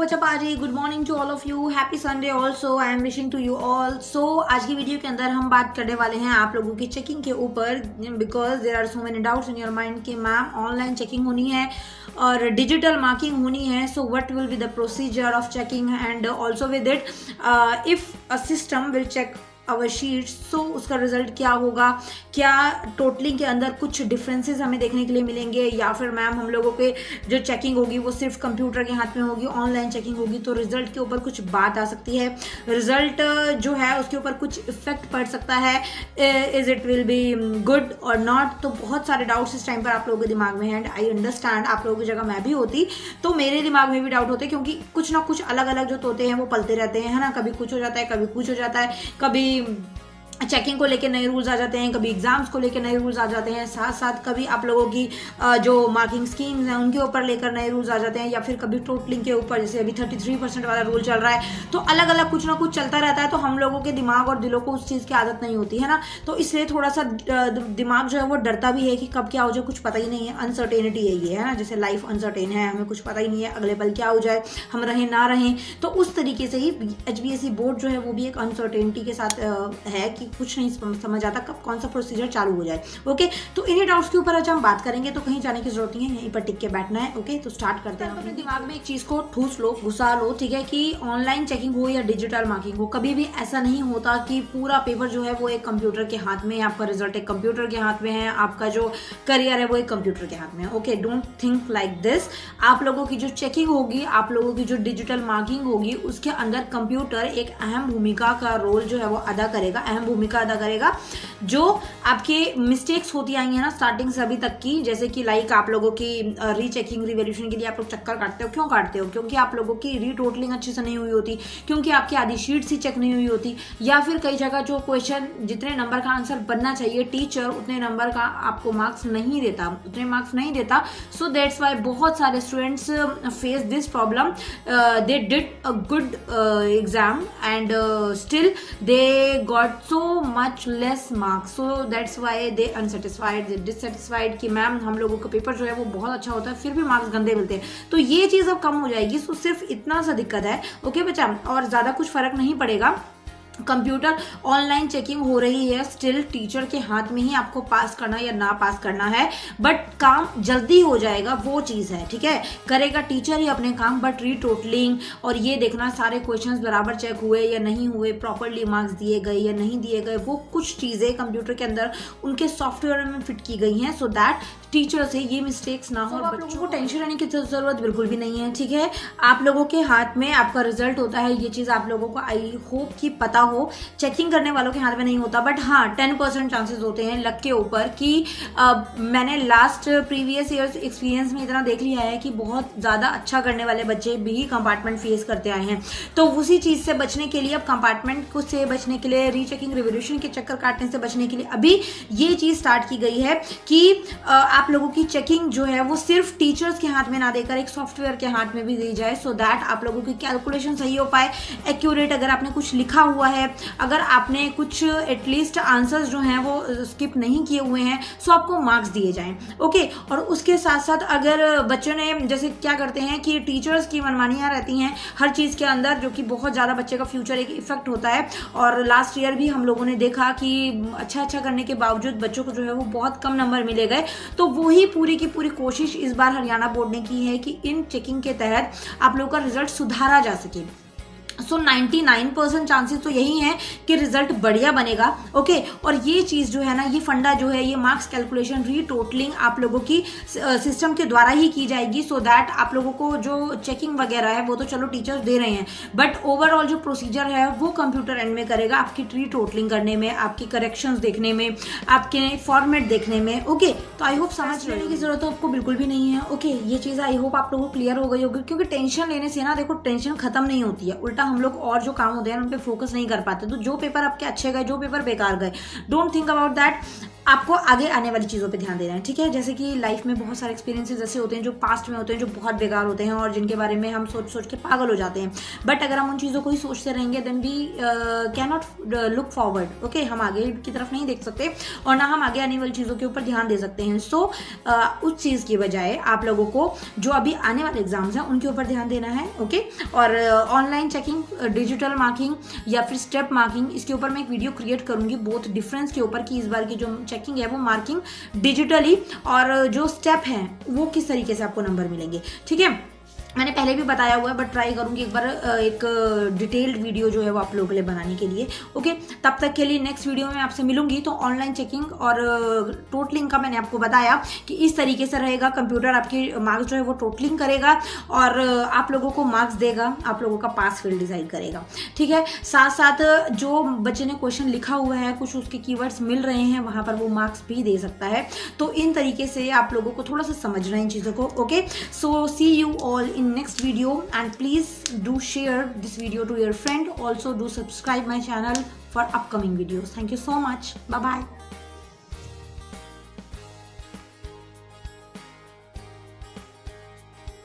WhatsApp आजी, good morning to all of you, happy Sunday also, I am wishing to you all. So आज की video के अंदर हम बात करने वाले हैं आप लोगों की चेकिंग के ऊपर, because there are so many doubts in your mind कि मैम ऑनलाइन चेकिंग होनी है और डिजिटल मार्किंग होनी है, so what will be the procedure of checking and also with it if a system will check our sheet, so उसका result क्या होगा, क्या टोटलिंग के अंदर कुछ डिफरेंसेस हमें देखने के लिए मिलेंगे या फिर मैम हम लोगों के जो चेकिंग होगी वो सिर्फ कंप्यूटर के हाथ में होगी, ऑनलाइन चेकिंग होगी तो रिजल्ट के ऊपर कुछ बात आ सकती है, रिजल्ट जो है उसके ऊपर कुछ इफेक्ट पड़ सकता है, is it will be good और नॉट। तो बहुत सारे डाउट्स इस टाइम पर आप लोगों के दिमाग में हैं एंड आई अंडरस्टैंड, आप लोगों की जगह मैं भी होती तो मेरे दिमाग में भी डाउट होते, क्योंकि कुछ ना कुछ अलग अलग जो तोते हैं वो पलते रहते हैं, है ना। कभी कुछ हो जाता है, कभी कुछ हो जाता है, कभी चेकिंग को लेकर नए रूल्स आ जाते हैं, कभी एग्जाम्स को लेकर नए रूल्स आ जाते हैं, साथ साथ कभी आप लोगों की जो मार्किंग स्कीम्स हैं उनके ऊपर लेकर नए रूल्स आ जाते हैं, या फिर कभी टोटलिंग के ऊपर, जैसे अभी 33% वाला रूल चल रहा है, तो अलग अलग कुछ ना कुछ चलता रहता है। तो हम लोगों के दिमाग और दिलों को उस चीज़ की आदत नहीं होती है ना, तो इसलिए थोड़ा सा दिमाग जो है वो डरता भी है कि कब क्या हो जाए, कुछ पता ही नहीं है। अनसर्टेनिटी है ये, है ना, जैसे लाइफ अनसर्टेन है, हमें कुछ पता ही नहीं है अगले पल क्या हो जाए, हम रहें ना रहें। तो उस तरीके से ही HBSE बोर्ड जो है वो भी एक अनसर्टेनिटी के साथ है कि कुछ नहीं समझ आता कब कौन सा प्रोसीजर चालू हो जाए। ओके, तो इन्हीं डाउट्स के ऊपर आज हम बात करेंगे, तो कहीं जाने की जरूरत नहीं है, यहीं पर टिक के बैठना है। ओके, तो स्टार्ट करते हैं। अपने दिमाग में एक चीज को ठूस लो, घुसा लो, ठीक है, कि ऑनलाइन चेकिंग हो या डिजिटल मार्किंग हो, कभी भी ऐसा नहीं होता कि पूरा पेपर जो है वो एक कंप्यूटर के हाथ में है, आपका रिजल्ट एक कंप्यूटर के हाथ में है, आपका जो करियर है वो एक कंप्यूटर के हाथ में है। Okay, don't think like this. आप लोगों की जो चेकिंग होगी, आप लोगों की जो डिजिटल मार्किंग होगी, उसके अंदर कंप्यूटर एक अहम भूमिका का रोल जो है वो अदा करेगा, अहम भूमिका अदा करेगा। जो आपके मिस्टेक्स होती आई हैं ना स्टार्टिंग से अभी तक की, जैसे कि लाइक आप लोगों की रीचेकिंग रिवैल्यूएशन के लिए आप लोग चक्कर काटते हो, क्यों काटते हो? क्योंकि आप लोगों की रीटोटलिंग अच्छे से नहीं हुई होती, क्योंकि आपकी आधी शीट्स ही चेक नहीं हुई होती, या फिर कई जगह जो क्वेश्चन जितने नंबर का आंसर बनना चाहिए टीचर उतने नंबर का आपको मार्क्स नहीं देता, उतने मार्क्स नहीं देता। सो दैट्स वाई बहुत सारे students face this problem, they did a good exam and still they got so much less marks, so that's why they unsatisfied, they dissatisfied कि मैम हम लोगों का पेपर जो है वो बहुत अच्छा होता है फिर भी मार्क्स गंदे मिलते हैं। तो ये चीज़ अब कम हो जाएगी, सो सिर्फ इतना सा दिक्कत है। ओके बच्चा, और ज़्यादा कुछ फर्क नहीं पड़ेगा। कंप्यूटर ऑनलाइन चेकिंग हो रही है, स्टिल टीचर के हाथ में ही आपको पास करना या ना पास करना है, बट काम जल्दी हो जाएगा, वो चीज़ है, ठीक है। करेगा टीचर ही अपने काम, बट रीटोटलिंग और ये देखना सारे क्वेश्चंस बराबर चेक हुए या नहीं हुए, प्रॉपरली मार्क्स दिए गए या नहीं दिए गए, वो कुछ चीज़ें कंप्यूटर के अंदर उनके सॉफ्टवेयर में फिट की गई हैं, सो दैट टीचर से ये मिस्टेक्स ना हो। आप लोगों को टेंशन लेने की जरूरत बिल्कुल भी नहीं है, ठीक है। आप लोगों के हाथ में आपका रिजल्ट होता है, ये चीज़ आप लोगों को आई होप कि पता हो। चेकिंग करने वालों के हाथ में नहीं होता, बट हाँ 10% चांसेस होते हैं लक के ऊपर कि मैंने लास्ट प्रीवियस ईयर्स एक्सपीरियंस में इतना देख लिया है कि बहुत ज़्यादा अच्छा करने वाले बच्चे भी कंपार्टमेंट फेस करते आए हैं। तो उसी चीज़ से बचने के लिए, अब कंपार्टमेंट को से बचने के लिए, रीचेकिंग रिवैल्यूएशन के चक्कर काटने से बचने के लिए अभी ये चीज़ स्टार्ट की गई है कि आप लोगों की चेकिंग जो है वो सिर्फ टीचर्स के हाथ में ना देकर एक सॉफ्टवेयर के हाथ में भी दी जाए, सो दैट आप लोगों की कैलकुलेशन सही हो पाए, एक्यूरेट। अगर आपने कुछ लिखा हुआ है, अगर आपने कुछ एटलीस्ट आंसर्स जो हैं वो स्किप नहीं किए हुए हैं, सो आपको मार्क्स दिए जाएं। ओके, और उसके साथ साथ अगर बच्चों ने, जैसे क्या करते हैं कि टीचर्स की मनमानियाँ रहती हैं हर चीज़ के अंदर, जो कि बहुत ज़्यादा बच्चे का फ्यूचर एक इफेक्ट होता है। और लास्ट ईयर भी हम लोगों ने देखा कि अच्छा करने के बावजूद बच्चों को जो है वो बहुत कम नंबर मिले गए। तो वही पूरी की पूरी कोशिश इस बार हरियाणा बोर्ड ने की है कि इन चेकिंग के तहत आप लोगों का रिजल्ट सुधारा जा सके। सो 99% चांसेस तो यही हैं कि रिजल्ट बढ़िया बनेगा। ओके, और ये चीज़ जो है ना, ये फंडा जो है, ये मार्क्स कैलकुलेशन रीटोटलिंग आप लोगों की सिस्टम के द्वारा ही की जाएगी, सो दैट आप लोगों को जो चेकिंग वगैरह है वो तो चलो टीचर्स दे रहे हैं, बट ओवरऑल जो प्रोसीजर है वो कंप्यूटर एंड में करेगा, आपकी रीटोटलिंग करने में, आपकी करेक्शंस देखने में, आपके फॉर्मेट देखने में। ओके, तो आई होप समझ लेने की जरूरत तो आपको बिल्कुल भी नहीं है। ओके, ये चीज़ आई होप आप लोगों को क्लियर हो गई होगी, क्योंकि टेंशन लेने से ना, देखो टेंशन खत्म नहीं होती है, उल्टा हम लोग और जो काम होते हैं उन पे फोकस नहीं कर पाते। तो जो पेपर आपके अच्छे गए, जो पेपर बेकार गए, डोंट थिंक अबाउट दैट। आपको आगे आने वाली चीज़ों पे ध्यान देना है, ठीक है। जैसे कि लाइफ में बहुत सारे एक्सपीरियंसेस ऐसे होते हैं जो पास्ट में होते हैं, जो बहुत बेकार होते हैं और जिनके बारे में हम सोच सोच के पागल हो जाते हैं। बट अगर हम उन चीज़ों को ही सोचते रहेंगे then we can not look forward, okay. हम आगे की तरफ नहीं देख सकते और ना हम आगे आने वाली चीज़ों के ऊपर ध्यान दे सकते हैं। सो उस चीज़ की बजाय आप लोगों को जो अभी आने वाले एग्जाम्स हैं उनके ऊपर ध्यान देना है, ओके। और ऑनलाइन चेकिंग, डिजिटल मार्किंग या फिर स्टेप मार्किंग, इसके ऊपर मैं एक वीडियो क्रिएट करूंगी बोथ डिफरेंस के ऊपर कि इस बार की जो चेकिंग है वो मार्किंग डिजिटली और जो स्टेप हैं वो किस तरीके से आपको नंबर मिलेंगे, ठीक है। मैंने पहले भी बताया हुआ है बट ट्राई करूंगी एक बार एक डिटेल्ड वीडियो जो है वो आप लोगों के लिए बनाने के लिए, ओके। तब तक के लिए नेक्स्ट वीडियो में आपसे मिलूंगी। तो ऑनलाइन चेकिंग और टोटलिंग का मैंने आपको बताया कि इस तरीके से रहेगा, कंप्यूटर आपके मार्क्स जो है वो टोटलिंग करेगा और आप लोगों को मार्क्स देगा, आप लोगों का पास फील्ड डिसाइड करेगा, ठीक है। साथ साथ जो बच्चे ने क्वेश्चन लिखा हुआ है, कुछ उसके कीवर्ड्स मिल रहे हैं, वहाँ पर वो मार्क्स भी दे सकता है। तो इन तरीके से आप लोगों को थोड़ा सा समझना है इन चीज़ों को, okay. So see you all in next video and please do share this video to your friend. Also do subscribe my channel for upcoming videos. Thank you so much. Bye bye.